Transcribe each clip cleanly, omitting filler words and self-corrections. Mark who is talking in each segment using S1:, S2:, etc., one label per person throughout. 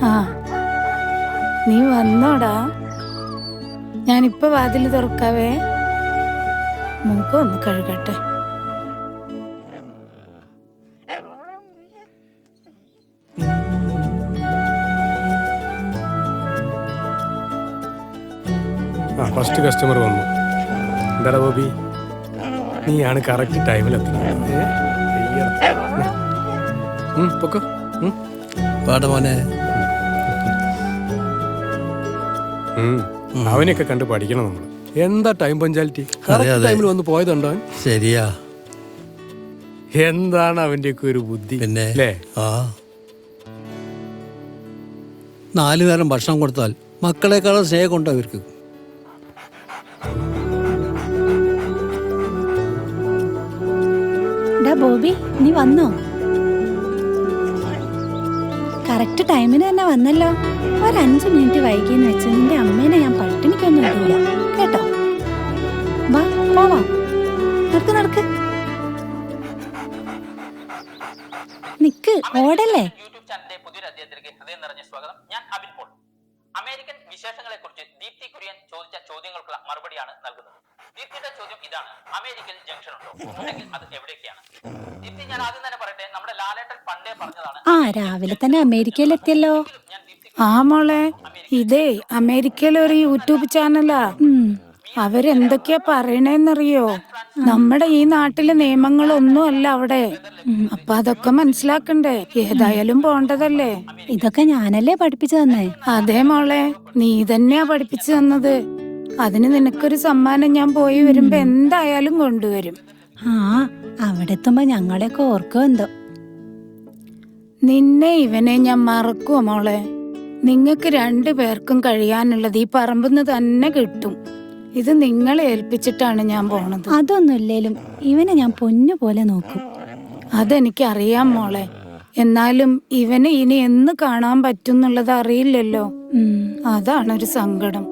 S1: ആ, നീ വന്നോടാ. ഞാനിപ്പോ വാതില് തുറക്കാവേ. മുഖം ഒന്ന് കഴുകട്ടെ.
S2: ഫസ്റ്റ് കസ്റ്റമർ വന്നു. എന്താടാ ബോബി, നീയാണ് കറക്റ്റ് ടൈമിലെത്തുന്നത്. പൊക്കോ.
S3: മോനെ
S2: അവനെയൊക്കെ കണ്ട് പഠിക്കണം നമ്മൾ. എന്താ ടൈം പഞ്ചാലിറ്റി, ടൈമിൽ വന്ന് പോയതുണ്ടോ?
S3: ശരിയാ.
S2: എന്താണ് അവന്റെയൊക്കെ ഒരു ബുദ്ധി
S3: പിന്നെ
S2: അല്ലേ?
S3: 4 നേരം ഭക്ഷണം കൊടുത്താൽ മക്കളെക്കാളും സ്നേഹം കൊണ്ടോ അവർക്ക്.
S1: ബോബി, നീ വന്നോ? കറക്റ്റ് ടൈമിന് തന്നെ വന്നല്ലോ. 5 മിനിറ്റ് വൈകിയെന്ന് വെച്ച് നിന്റെ അമ്മേനെ ഞാൻ പട്ടിണിക്കൊന്നും ഇടില്ല കേട്ടോ. വാ പോവാം, നടക്ക്. നിക്ക്, ഓടല്ലേ.
S4: യൂട്യൂബ് ചാനലിന്റെ പുതിയൊരു അധ്യായത്തിലേക്ക് ഹൃദയം നിറഞ്ഞ സ്വാഗതം. ഞാൻ അബിൻ പോൾ. അമേരിക്കൻ വിശേഷങ്ങളെ കുറിച്ച് ദീപ്തി കുര്യൻ ചോദിച്ച ചോദ്യങ്ങൾക്കുള്ള മറുപടിയാണ് നൽകുന്നത്. ദീപ്തിയുടെ ചോദ്യം ഇതാണ്: അമേരിക്കയിൽ ജംഗ്ഷൻ ഉണ്ടോ? ഉണ്ടെങ്കിൽ അത് എവിടെയൊക്കെയാണ്? ദീപ്തി, ഞാൻ ആദ്യം തന്നെ പറയട്ടെ, നമ്മുടെ ലാലേട്ടൻ പണ്ടേ പറഞ്ഞതാണ്.
S1: രാവിലെ തന്നെ അമേരിക്കയിലെത്തിയല്ലോ. ആ മോളെ, ഇതേ അമേരിക്കയിലൊരു യൂട്യൂബ് ചാനലാ. അവരെന്തൊക്കെയാ പറയണേന്നറിയോ? നമ്മുടെ ഈ നാട്ടിലെ നിയമങ്ങളൊന്നും അല്ല അവിടെ. അപ്പൊ അതൊക്കെ മനസ്സിലാക്കണ്ടേ? ഏതായാലും പോണ്ടതല്ലേ. ഇതൊക്കെ ഞാനല്ലേ പഠിപ്പിച്ചു തന്നെ. അതെ മോളെ, നീ തന്നെയാ പഠിപ്പിച്ചു തന്നത്. അതിന് നിനക്കൊരു സമ്മാനം ഞാൻ പോയി വരുമ്പോ എന്തായാലും കൊണ്ടുവരും. അവിടെ എത്തുമ്പോ ഞങ്ങളെയൊക്കെ ഓർക്കോ എന്തോ. നിന്നെ ഇവനെ ഞാൻ മറക്കുവോ മോളെ? നിങ്ങക്ക് 2 പേർക്കും കഴിയാനുള്ളത് ഈ പറമ്പെന്ന് തന്നെ കിട്ടും. ഇത് നിങ്ങളെ ഏൽപ്പിച്ചിട്ടാണ് ഞാൻ പോണത്. അതൊന്നുമില്ലേലും ഇവനെ ഞാൻ പൊന്നു പോലെ നോക്കും. അതെനിക്കറിയാം മോളെ. എന്നാലും ഇവനെ ഇനി എന്ന് കാണാൻ പറ്റുന്നുള്ളത് അറിയില്ലല്ലോ. അതാണൊരു സങ്കടം.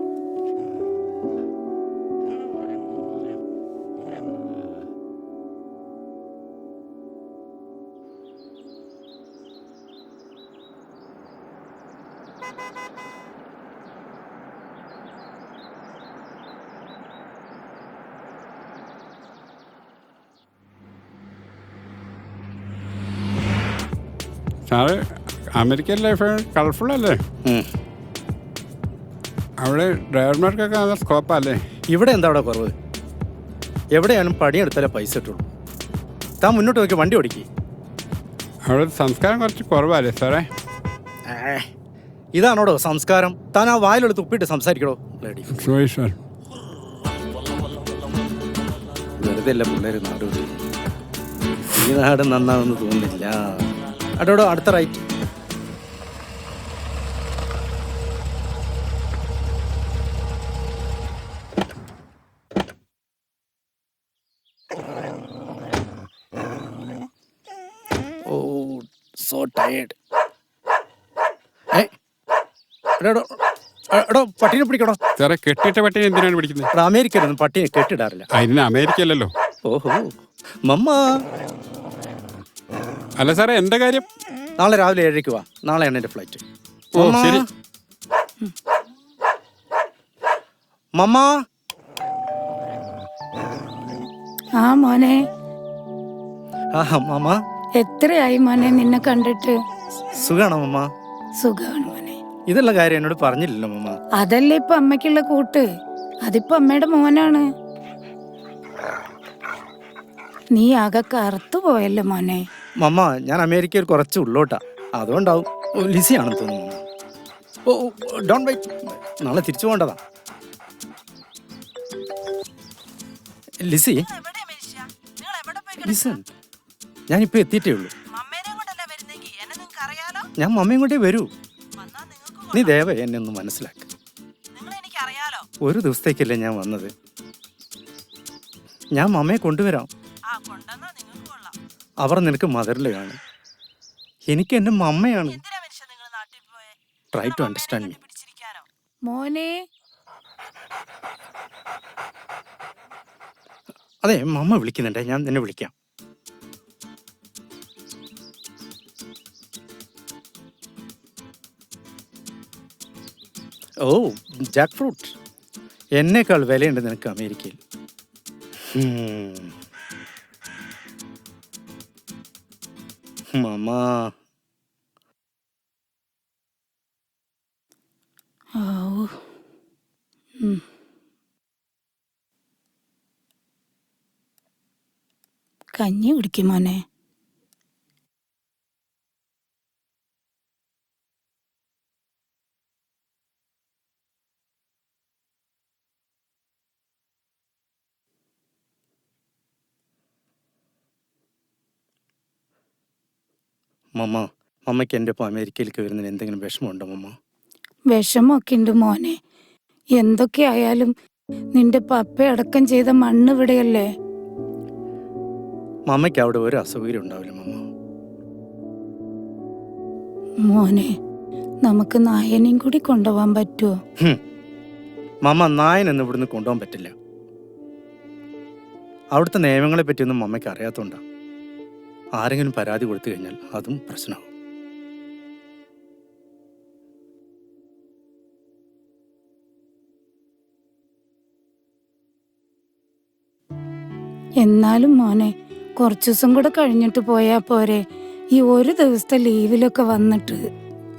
S5: സാറ്, അമേരിക്കൻ ലൈഫ് കളർഫുൾ അല്ലേ? അവിടെ ഡ്രൈവർമാർക്കൊക്കെ നല്ല സ്കോപ്പല്ലേ?
S6: ഇവിടെ എന്താ അവിടെ കുറവ്? എവിടെയാണ് പണിയെടുത്താലേ പൈസ കിട്ടുള്ളൂ. താൻ മുന്നോട്ട് നോക്കി വണ്ടി ഓടിക്കേ.
S5: അവിടെ സംസ്കാരം കുറച്ച് കുറവല്ലേ സാറേ?
S6: ഇതാണോടോ സംസ്കാരം? താൻ ആ വായിലെടുത്ത് ഉപ്പിട്ട് സംസാരിക്കണോ? വെറുതെ അല്ല പിള്ളേർ നാട് വിട്ടു. ഈ നാട് നന്നാണെന്ന് തോന്നുന്നില്ല. അടോടോ, അടുത്ത റൈറ്റ്. ഓ, സോ ടയേർഡ്. എടോ, പട്ടിനെ പിടിക്കണോ?
S5: സാറേ, കെട്ടിയിട്ട പട്ടിനെ എന്തിനാണ് പിടിക്കുന്നത്?
S6: അമേരിക്കയിലൊന്നും പട്ടിനെ കെട്ടിടാറില്ല.
S5: അതിന് അമേരിക്കയല്ലല്ലോ.
S6: ഓഹോ, മമ്മ.
S5: അല്ല സാറേ, എന്താ കാര്യം?
S6: നാളെ രാവിലെ 7:00 വാ. നാളെയാണ് എൻ്റെ ഫ്ലൈറ്റ്.
S5: ഓ ശരി.
S6: മമ്മ.
S1: മോനെ.
S6: മമ്മ,
S1: എത്രയായി മോനെ നിന്നെ കണ്ടിട്ട്?
S6: സുഖാണോ മമ്മ?
S1: സുഖാണ് മോനെ.
S6: ഇതുള്ള കാര്യം എന്നോട് പറഞ്ഞില്ലല്ലോ മമ്മ.
S1: അതല്ലേ ഇപ്പൊ അമ്മയ്ക്കുള്ള കൂട്ട്. അതിപ്പോ അമ്മയുടെ മോനാണ്. നീ ആകെ കറുത്തു പോയല്ലോ മോനെ.
S6: മമ്മ, ഞാൻ അമേരിക്കയിൽ കുറച്ച് ഉള്ളോട്ടാ, അതുകൊണ്ടാവും. ലിസിയാണെന്ന് തോന്നുന്നു. ഓ, ഡോൺ വെയിറ്റ്. നാളെ തിരിച്ചു പോകേണ്ടതാ. ലിസി, ലിസൺ, ഞാനിപ്പോ എത്തിയിട്ടേ ഉള്ളൂ. ഞാൻ മമ്മയും കൊണ്ടേ വരൂ. നീ ദയവായി എന്നെ ഒന്ന് മനസ്സിലാക്ക. ഒരു ദിവസത്തേക്കല്ലേ ഞാൻ വന്നത്. ഞാൻ മമ്മയെ കൊണ്ടുവരാം. അവർ നിനക്ക് മദറിൽ കാണും. എനിക്ക് എൻ്റെ മമ്മയാണ്. Try to understand me.
S1: മോനെ
S6: അതെ, മമ്മ വിളിക്കുന്നുണ്ടേ, ഞാൻ നിന്നെ വിളിക്കാം. ഓ, ജാക്ക് ഫ്രൂട്ട്. എന്നേക്കാൾ വിലയുണ്ട് നിനക്ക് അമേരിക്കയിൽ. മമ്മ
S1: ആവൂ. ഉം. കഞ്ഞി കുടിക്കും മോനെ.
S6: മമ്മയ്ക്ക് എൻ്റെ ഒപ്പം അമേരിക്കയിലേക്ക് വരുന്നതിന് എന്തെങ്കിലും വിഷമമുണ്ടോ മമ്മ?
S1: വിഷമൊക്കെ ഉണ്ട് മോനെ. എന്തൊക്കെയായാലും നിന്റെ പപ്പ അടക്കം ചെയ്ത മണ്ണ് ഇവിടെയല്ലേ.
S6: മമ്മയ്ക്ക് അവിടെ ഒരു അസൗകര്യം ഉണ്ടാവില്ല മമ്മ.
S1: മോനെ, നമുക്ക് നായനെയും കൂടി കൊണ്ടുപോകാൻ പറ്റുമോ?
S6: മമ്മ, നായനൊന്നും ഇവിടുന്ന് കൊണ്ടുപോകാൻ പറ്റില്ല. അവിടുത്തെ നിയമങ്ങളെ പറ്റിയൊന്നും മമ്മയ്ക്ക് അറിയാത്തോണ്ടാ. ആരെങ്കിലും പരാതി കൊടുത്തു കഴിഞ്ഞാൽ അതും പ്രശ്നമാവും.
S1: എന്നാലും മോനെ, കുറച്ചു ദിവസം കൂടെ കഴിഞ്ഞിട്ട് പോയാ പോരെ? ഈ ഒരു ദിവസത്തെ ലീവിലൊക്കെ വന്നിട്ട്.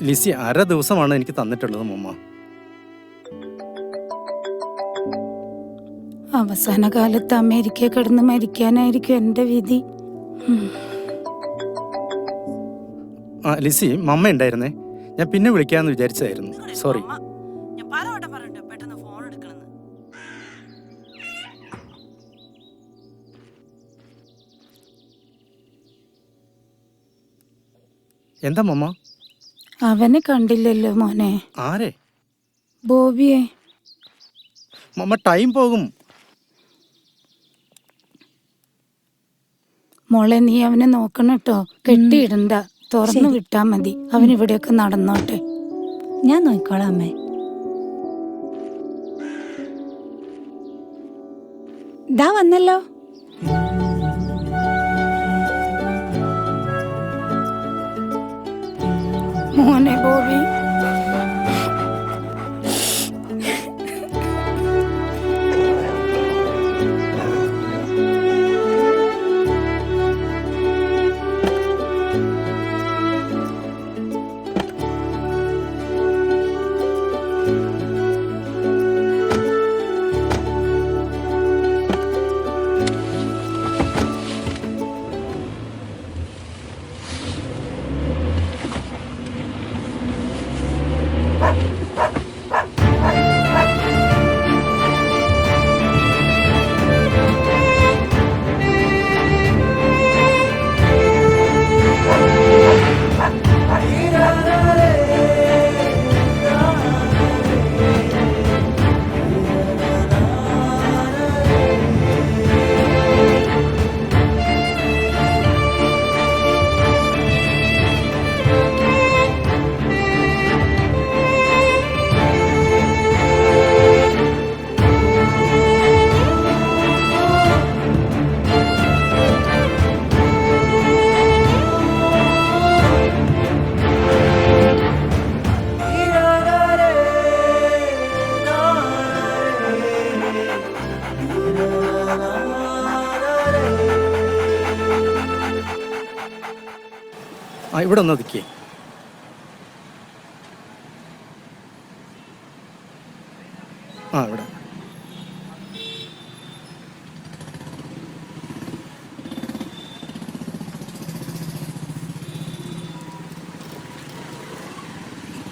S6: ലിസി, 1/2 ദിവസമാണ് എനിക്ക് തന്നിട്ടുള്ളത് മമ്മ.
S1: അവസാന കാലത്ത് അമേരിക്ക കിടന്ന് മരിക്കാനായിരിക്കും എൻ്റെ വിധി.
S6: ലിസി, മമ്മ ഉണ്ടായിരുന്നേ, ഞാൻ പിന്നെ വിളിക്കാമെന്ന് വിചാരിച്ചതായിരുന്നു. സോറി. എന്താ മമ്മ?
S1: അവനെ കണ്ടില്ലല്ലോ മോനെ.
S6: ആരെ?
S1: ബോബിയെ.
S6: മമ്മ, ടൈം പോകും.
S1: മോളെ, നീ അവനെ നോക്കണം കേട്ടോ. കെട്ടിയിടണ്ട, തുറന്നു വിട്ടാ മതി. അവൻ ഇവിടെയൊക്കെ നടന്നോട്ടെ.
S7: ഞാൻ നോക്കിക്കോളാം അമ്മേ. ദാ വന്നല്ലോ.
S1: മോനെ ബോബി.
S6: ഇവിടെ ഒന്ന് ഒതുക്കിയേ. ഇവിടെ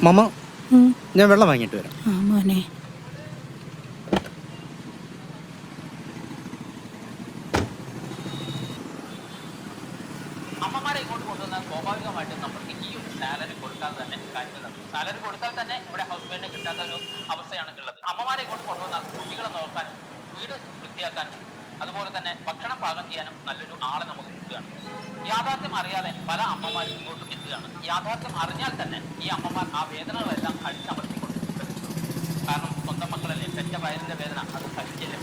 S6: മമ്മ, ഞാൻ വെള്ളം വാങ്ങിയിട്ട് വരാം.
S1: മോനെ.
S4: അമ്മമാരെ ഇങ്ങോട്ട് കൊണ്ടുവന്നാൽ സ്വാഭാവികമായിട്ടും നമുക്ക് ഈ ഒരു സാലറി കൊടുക്കാതെ തന്നെ കാര്യങ്ങൾ നടക്കും. സാലറി കൊടുത്താൽ തന്നെ ഇവിടെ ഹസ്ബൻഡിനെ കിട്ടാത്ത ഒരു അവസ്ഥയാണ് ഉള്ളത്. അമ്മമാരെ ഇങ്ങോട്ട് കൊണ്ടുവന്നാൽ കുട്ടികളെ നോക്കാനും വീട് വൃത്തിയാക്കാനും അതുപോലെ തന്നെ ഭക്ഷണം പാകം ചെയ്യാനും നല്ലൊരു ആളെ നമുക്ക് കിട്ടുകയാണ്. യാഥാർത്ഥ്യം അറിയാതെ പല അമ്മമാരും ഇങ്ങോട്ടും എത്തുകയാണ്. യാഥാർത്ഥ്യം അറിഞ്ഞാൽ തന്നെ ഈ അമ്മമാർ ആ വേദനകളെല്ലാം അടിച്ചമർത്തിക്കൊണ്ടിരിക്കുന്നത്. കാരണം സ്വന്തം മക്കളല്ലേ, പെറ്റ വയറിന്റെ വേദന അത് സഹിച്ചല്ലേ.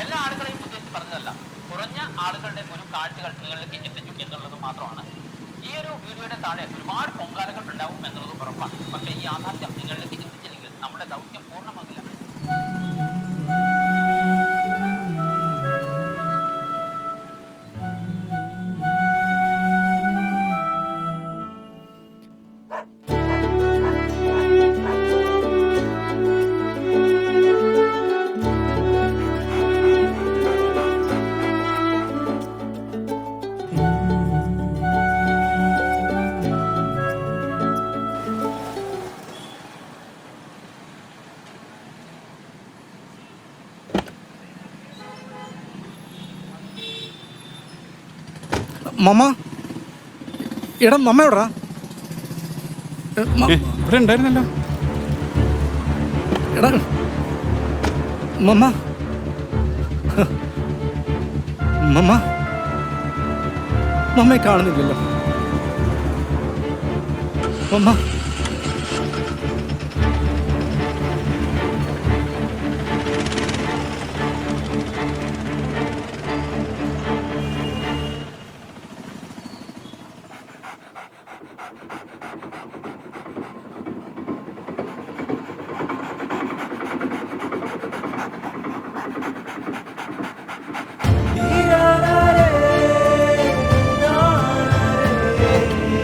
S4: എല്ലാ ആളുകളെയും ഉദ്ദേശിച്ച് പറഞ്ഞതല്ല, കുറഞ്ഞ ആളുകളുടെ ഒരു കാഴ്ചകൾ നിങ്ങളിലേക്ക് എത്തിച്ചു എന്നുള്ളത് മാത്രമാണ്. ഈ ഒരു വീഡിയോയുടെ താഴെ ഒരുപാട് പൊങ്കാലകൾ ഉണ്ടാവും എന്നുള്ളത് ഉറപ്പാണ്. പക്ഷേ ഈ യാഥാർത്ഥ്യം നിങ്ങളിലേക്ക് എത്തിച്ചില്ലെങ്കിൽ നമ്മുടെ ദൗത്യം പൂർണ്ണമാകില്ല.
S6: മമ്മ, എടാ മമ്മ എവിടാ?
S5: ഇവിടെ ഉണ്ടായിരുന്നല്ലോ.
S6: എടാ മമ്മ, മമ്മ, മമ്മയെ കാണുന്നില്ലല്ലോ. മമ്മ,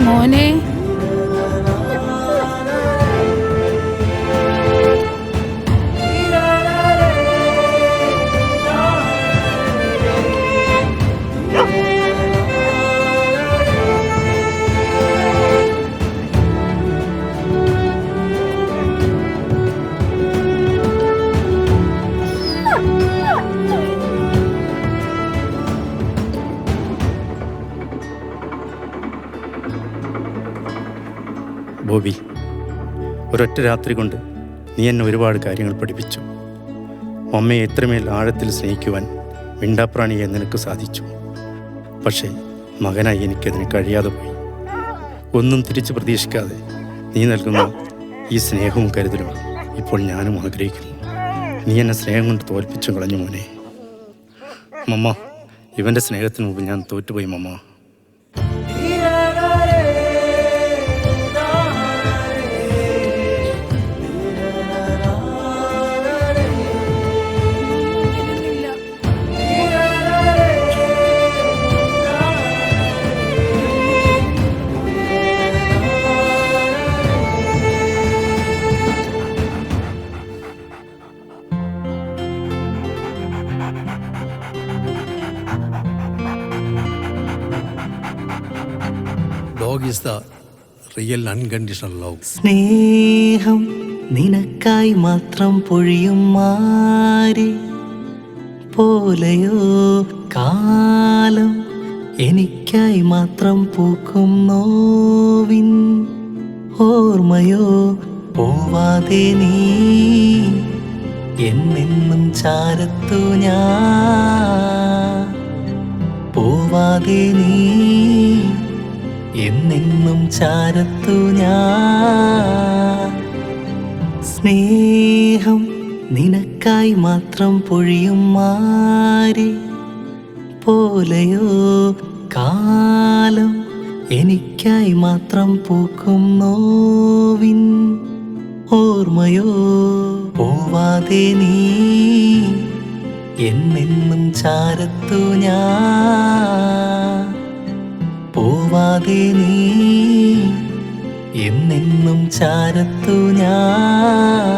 S1: മോനെ,
S6: ബോബി, ഒരൊറ്റ രാത്രി കൊണ്ട് നീ എന്നെ ഒരുപാട് കാര്യങ്ങൾ പഠിപ്പിച്ചു. മമ്മയെ എത്രമേൽ ആഴത്തിൽ സ്നേഹിക്കുവാൻ മിണ്ടാപ്രാണിയെ നിനക്ക് സാധിച്ചു. പക്ഷേ മകനായി എനിക്കതിന് കഴിയാതെ പോയി. ഒന്നും തിരിച്ച് പ്രതീക്ഷിക്കാതെ നീ നൽകുന്ന ഈ സ്നേഹവും കരുതലും ഇപ്പോൾ ഞാനും ആഗ്രഹിക്കുന്നു. നീ എന്നെ സ്നേഹം കൊണ്ട് തോൽപ്പിച്ചു കളഞ്ഞു മോനെ. മമ്മ, ഇവൻ്റെ സ്നേഹത്തിന് മുമ്പ് ഞാൻ തോറ്റുപോയി മമ്മ.
S3: Dog is the real unconditional love.
S8: സ്നേഹം നിനക്കായി മാത്രം പൊഴിയും മാറി പോലെയോ കാലം എനിക്കായി മാത്രം പൂക്കും നോവിൻ ഓർമ്മയോ പോവാതെ നീ എന്നെന്നും ചാരത്തു ഞാൻ പോവാതെ നീ എന്നെന്നും ചാരത്തു ഞാൻ സ്നേഹം നിനക്കായി മാത്രം പൊഴിയും മാറി പോലെയോ കാലം എനിക്കായി മാത്രം പൂക്കും നോവിൻ ഓർമ്മയോ പോവാതെ നീ എന്നെന്നും ചാരത്തു ഞാൻ പോവാതെ നീ എന്നെന്നും ചാരത്തു ഞാൻ